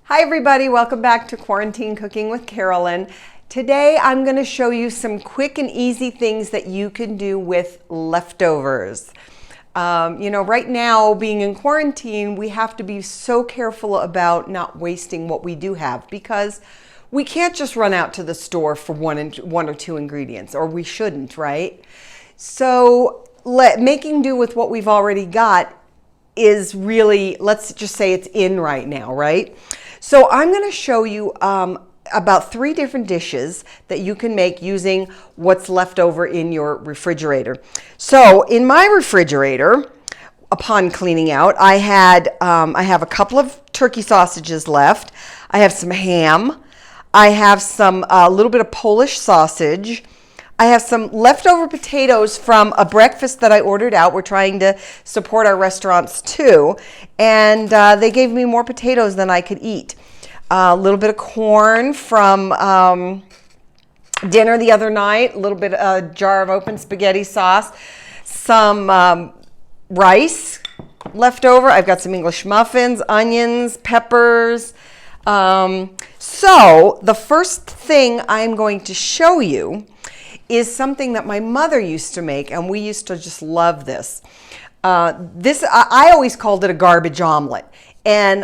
Hi everybody, welcome back to Quarantine Cooking with Carolyn. Today I'm going to show you some quick and easy things that you can do with leftovers. Right now being in quarantine, we have to be so careful about not wasting what we do have because we can't just run out to the store for one or two ingredients, or we shouldn't, right? So making do with what we've already got is really, let's just say it's in right now, right? So I'm going to show you about 3 different dishes that you can make using what's left over in your refrigerator. So in my refrigerator, upon cleaning out, I have a couple of turkey sausages left. I have some ham. I have a little bit of Polish sausage. I have some leftover potatoes from a breakfast that I ordered out. We're trying to support our restaurants too. And they gave me more potatoes than I could eat. A little bit of corn from dinner the other night. A little bit a jar of open spaghetti sauce. Some rice left over. I've got some English muffins, onions, peppers. So the first thing I'm going to show you is something that my mother used to make, and we used to just love this. I always called it a garbage omelet, and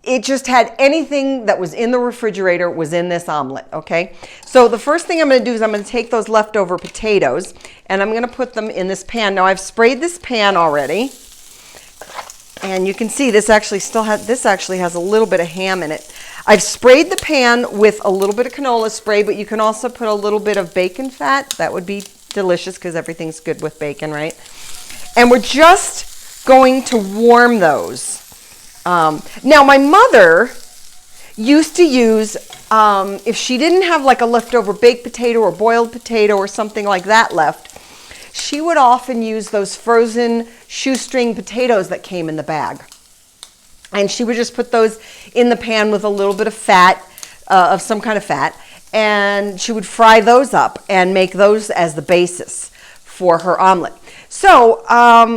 it just had anything that was in the refrigerator was in this omelet, okay? So the first thing I'm going to do is I'm going to take those leftover potatoes, and I'm going to put them in this pan. Now I've sprayed this pan already, and you can see this actually has a little bit of ham in it. I've sprayed the pan with a little bit of canola spray, but you can also put a little bit of bacon fat. That would be delicious because everything's good with bacon, right? And we're just going to warm those. Now, my mother used to use, if she didn't have like a leftover baked potato or boiled potato or something like that left, she would often use those frozen shoestring potatoes that came in the bag. And she would just put those in the pan with a little bit of fat, of some kind of fat, and she would fry those up and make those as the basis for her omelet. So,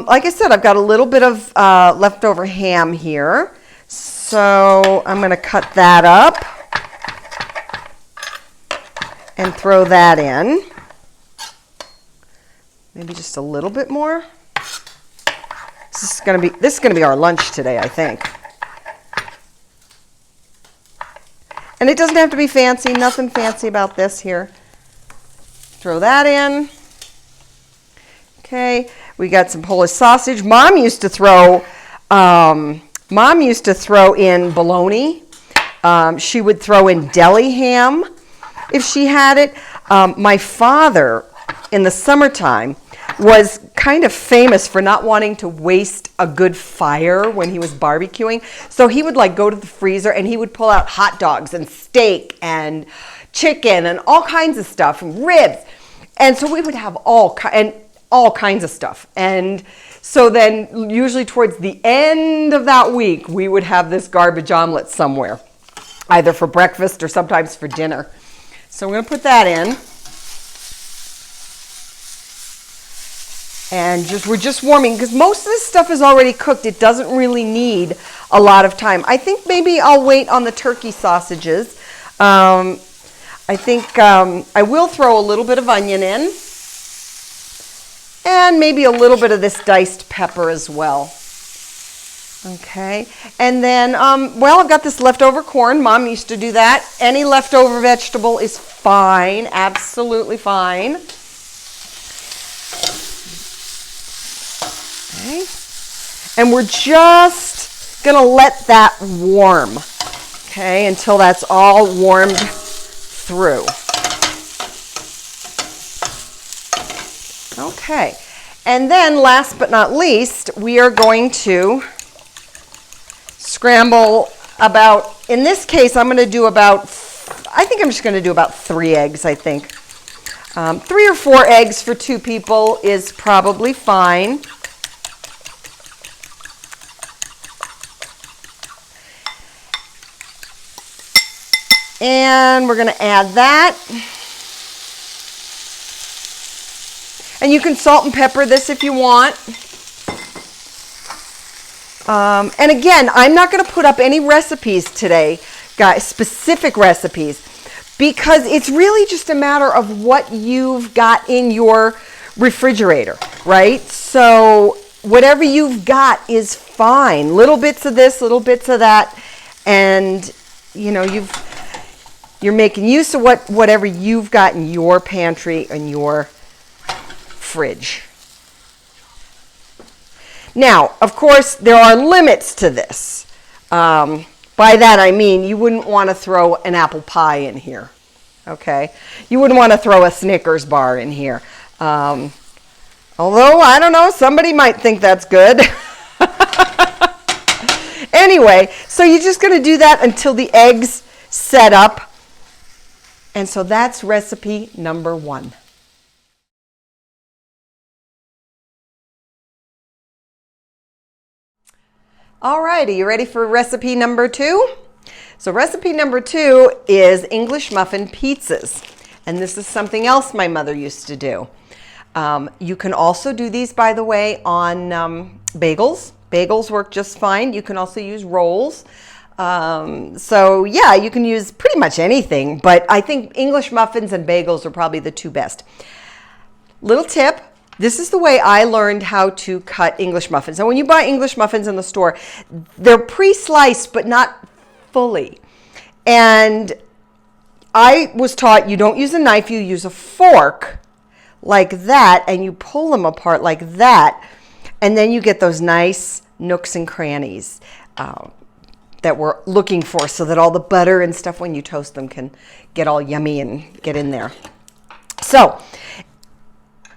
like I said, I've got a little bit of leftover ham here. So I'm going to cut that up and throw that in. Maybe just a little bit more. This is going to be our lunch today, I think. And it doesn't have to be fancy, nothing fancy about this here. Throw that in. Okay, we got some Polish sausage. Mom used to throw in bologna. She would throw in deli ham if she had it. My father, in the summertime, was kind of famous for not wanting to waste a good fire when he was barbecuing. So he would go to the freezer and he would pull out hot dogs and steak and chicken and all kinds of stuff, and ribs. And so we would have all kinds of stuff. And so then usually towards the end of that week, we would have this garbage omelet somewhere, either for breakfast or sometimes for dinner. So we're going to put that in. And we're just warming, because most of this stuff is already cooked. It doesn't really need a lot of time. I think maybe I'll wait on the turkey sausages. I think I will throw a little bit of onion in. And maybe a little bit of this diced pepper as well. Okay. And then, I've got this leftover corn. Mom used to do that. Any leftover vegetable is fine. Absolutely fine. Okay. And we're just going to let that warm, okay, until that's all warmed through. Okay. And then last but not least, we are going to scramble in this case, I'm just going to do about 3 eggs, I think. 3 or 4 eggs for 2 people is probably fine. And we're going to add that. And you can salt and pepper this if you want. And again, I'm not going to put up any recipes today, guys, specific recipes, because it's really just a matter of what you've got in your refrigerator, right? So whatever you've got is fine. Little bits of this, little bits of that, and you know, you're making use of whatever you've got in your pantry and your fridge. Now, of course, there are limits to this. By that I mean you wouldn't want to throw an apple pie in here, okay? You wouldn't want to throw a Snickers bar in here. Although, I don't know, somebody might think that's good. Anyway, so you're just going to do that until the eggs set up. And so that's recipe number 1. All right, are you ready for recipe number 2? So recipe number 2 is English Muffin Pizzas. And this is something else my mother used to do. You can also do these, by the way, on bagels. Bagels work just fine. You can also use rolls. So yeah, you can use pretty much anything, but I think English muffins and bagels are probably the 2 best. Little tip. This is the way I learned how to cut English muffins. And when you buy English muffins in the store, they're pre-sliced, but not fully. And I was taught you don't use a knife, you use a fork like that, and you pull them apart like that. And then you get those nice nooks and crannies that we're looking for, so that all the butter and stuff when you toast them can get all yummy and get in there. So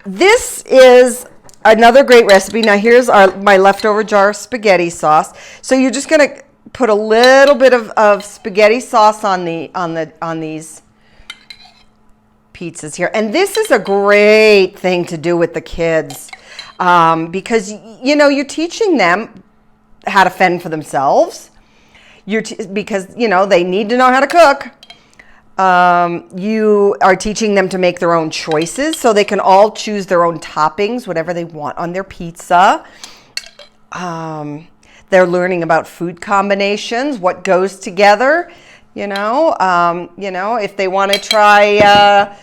this is another great recipe. Now here's my leftover jar of spaghetti sauce. So you're just going to put a little bit of spaghetti sauce on these pizzas here. And this is a great thing to do with the kids because, you know, you're teaching them how to fend for themselves. Because, you know, they need to know how to cook. You are teaching them to make their own choices so they can all choose their own toppings, whatever they want on their pizza. They're learning about food combinations, what goes together, you know, if they want to try,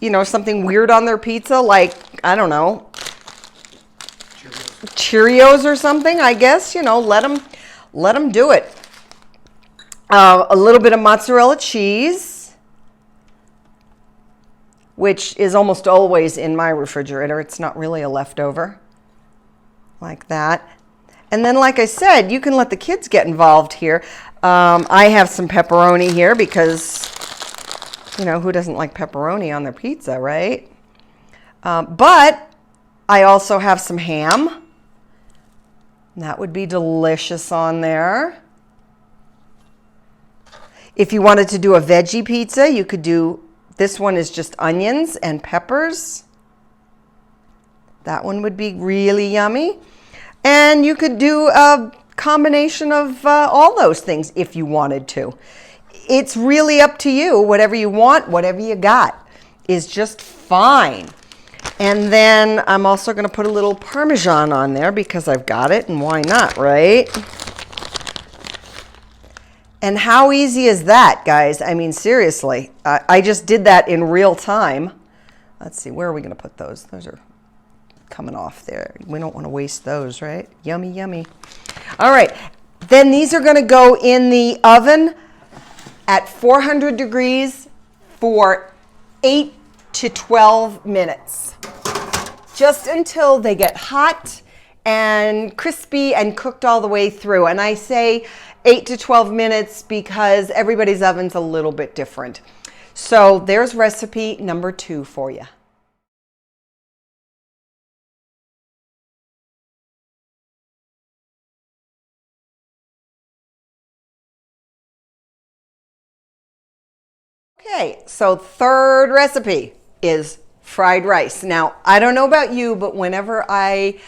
you know, something weird on their pizza, like, I don't know, Cheerios or something, I guess, you know, let them do it. A little bit of mozzarella cheese, which is almost always in my refrigerator. It's not really a leftover, like that. And then, like I said, you can let the kids get involved here. I have some pepperoni here because, you know, who doesn't like pepperoni on their pizza, right? But I also have some ham. That would be delicious on there. If you wanted to do a veggie pizza, you could do, this one is just onions and peppers. That one would be really yummy. And you could do a combination of all those things if you wanted to. It's really up to you. Whatever you want, whatever you got is just fine. And then I'm also going to put a little Parmesan on there because I've got it, and why not, right? And how easy is that, guys? I mean, seriously, I just did that in real time. Let's see, where are we going to put those? Those are coming off there. We don't want to waste those, right? Yummy, yummy. All right, then these are going to go in the oven at 400 degrees for 8 to 12 minutes. Just until they get hot and crispy and cooked all the way through. And I say 8 to 12 minutes because everybody's oven's a little bit different. So there's recipe number 2 for you. Okay, so third recipe is fried rice. Now, I don't know about you, but whenever I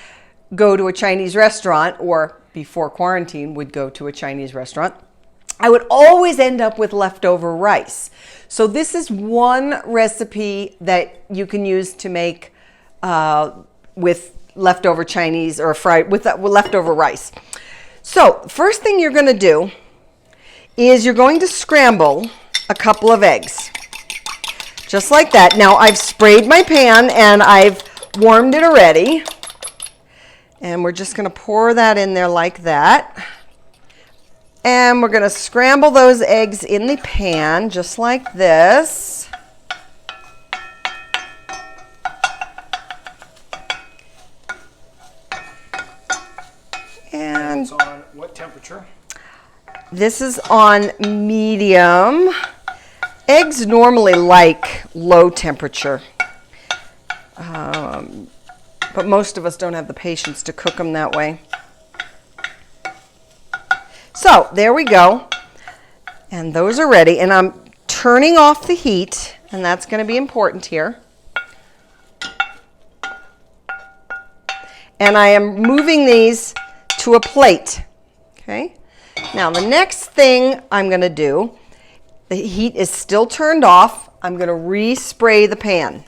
go to a Chinese restaurant, or before quarantine would go to a Chinese restaurant, I would always end up with leftover rice. So this is one recipe that you can use to make with leftover Chinese or fried with leftover rice. So first thing you're going to do is you're going to scramble a couple of eggs. Just like that. Now I've sprayed my pan and I've warmed it already. And we're just going to pour that in there like that. And we're going to scramble those eggs in the pan just like this. And it's on what temperature? This is on medium. Eggs normally like low temperature, but most of us don't have the patience to cook them that way. So there we go, and those are ready, and I'm turning off the heat, and that's going to be important here. And I am moving these to a plate. Okay. Now the next thing I'm going to do, the heat is still turned off. I'm going to respray the pan.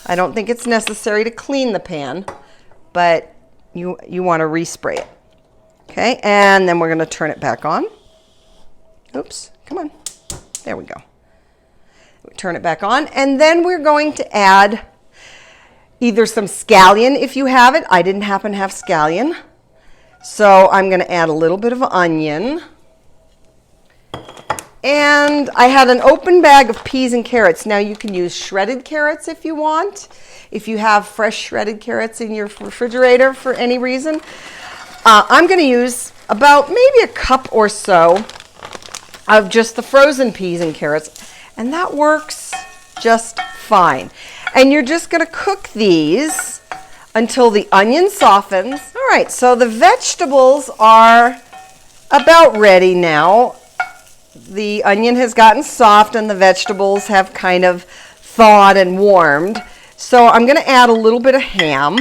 I don't think it's necessary to clean the pan, but you want to respray it. Okay, and then we're going to turn it back on. Oops, come on. There we go. Turn it back on, and then we're going to add either some scallion if you have it. I didn't happen to have scallion. So I'm going to add a little bit of onion. And I had an open bag of peas and carrots. Now you can use shredded carrots if you want. If you have fresh shredded carrots in your refrigerator for any reason. I'm going to use about maybe a cup or so of just the frozen peas and carrots. And that works just fine. And you're just going to cook these until the onion softens. All right, so the vegetables are about ready now. The onion has gotten soft and the vegetables have kind of thawed and warmed. So I'm going to add a little bit of ham.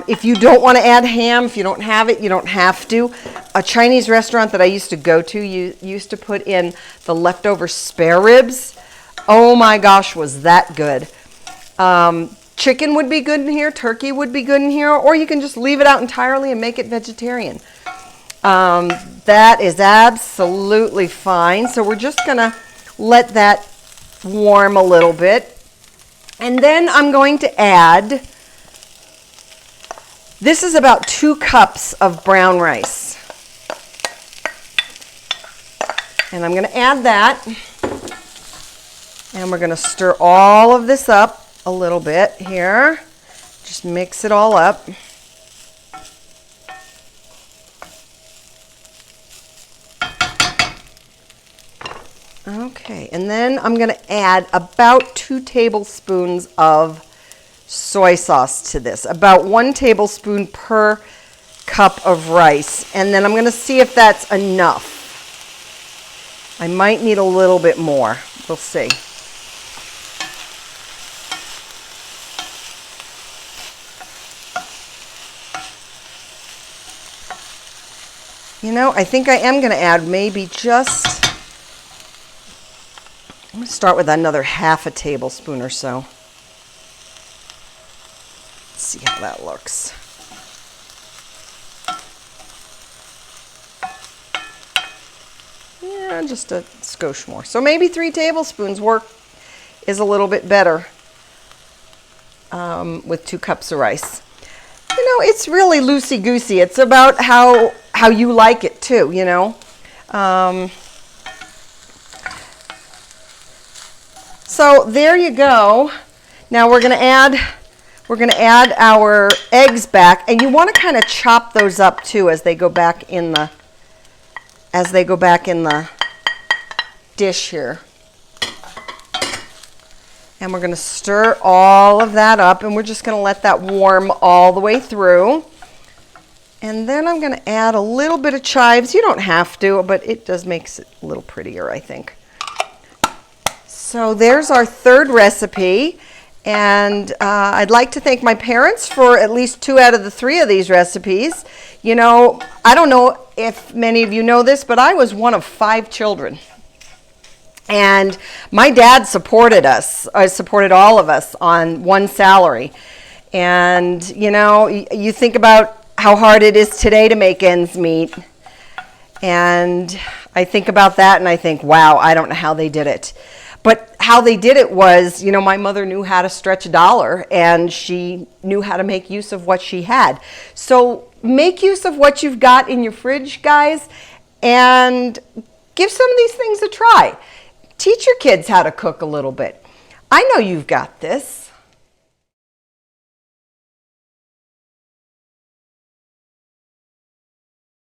If you don't want to add ham, if you don't have it, you don't have to. A Chinese restaurant that I used to go to used to put in the leftover spare ribs. Oh my gosh, was that good. Chicken would be good in here, turkey would be good in here, or you can just leave it out entirely and make it vegetarian. That is absolutely fine. So we're just going to let that warm a little bit. And then I'm going to add, this is about 2 cups of brown rice. And I'm going to add that. And we're going to stir all of this up a little bit here. Just mix it all up. Okay, and then I'm going to add about 2 tablespoons of soy sauce to this. About 1 tablespoon per cup of rice. And then I'm going to see if that's enough. I might need a little bit more. We'll see. You know, I think I am going to add maybe just, I'm going to start with another half a tablespoon or so. Let's see how that looks. Yeah, just a skosh more. So maybe 3 tablespoons is a little bit better with 2 cups of rice. You know, it's really loosey-goosey. It's about how you like it too, you know. So there you go. Now we're going to add our eggs back, and you want to kind of chop those up too as they go back in the dish here. And we're going to stir all of that up, and we're just going to let that warm all the way through. And then I'm going to add a little bit of chives. You don't have to, but it does make it a little prettier, I think. So there's our 3rd recipe. And I'd like to thank my parents for at least 2 out of the 3 of these recipes. You know, I don't know if many of you know this, but I was one of 5 children. And my dad supported us, supported all of us on one salary. And, you know, you think about how hard it is today to make ends meet. And I think about that and I think, wow, I don't know how they did it. But how they did it was, you know, my mother knew how to stretch a dollar and she knew how to make use of what she had. So make use of what you've got in your fridge, guys, and give some of these things a try. Teach your kids how to cook a little bit. I know you've got this.